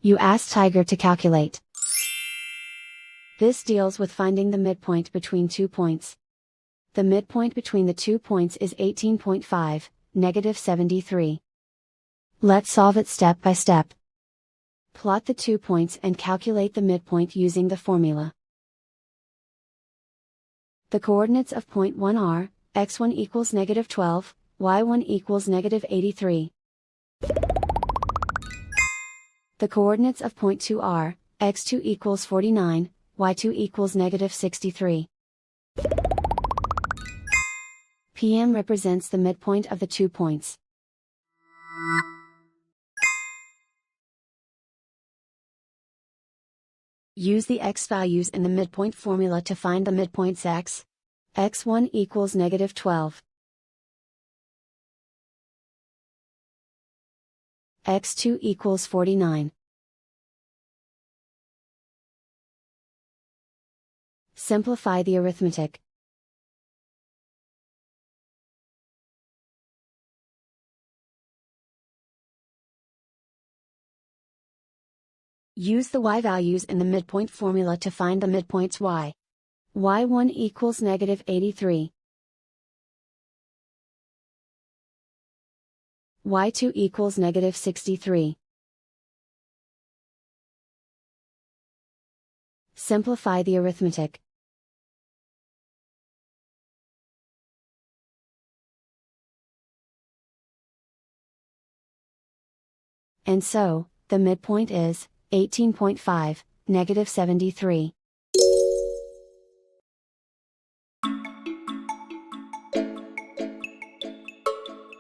You ask Tiger to calculate. This deals with finding the midpoint between 2 points. The midpoint between the 2 points is 18.5, -73. Let's solve it step by step. Plot the 2 points and calculate the midpoint using the formula. The coordinates of point 1 are, x1 equals -12, y1 equals -83. The coordinates of point 2 are, x2 equals 49, y2 equals -63. PM represents the midpoint of the 2 points. Use the x values in the midpoint formula to find the midpoints x. x1 equals -12. x2 equals 49. Simplify the arithmetic. Use the y values in the midpoint formula to find the midpoints y. y1 equals -83. y2 equals -63. Simplify the arithmetic. And so, the midpoint is 18.5, -73.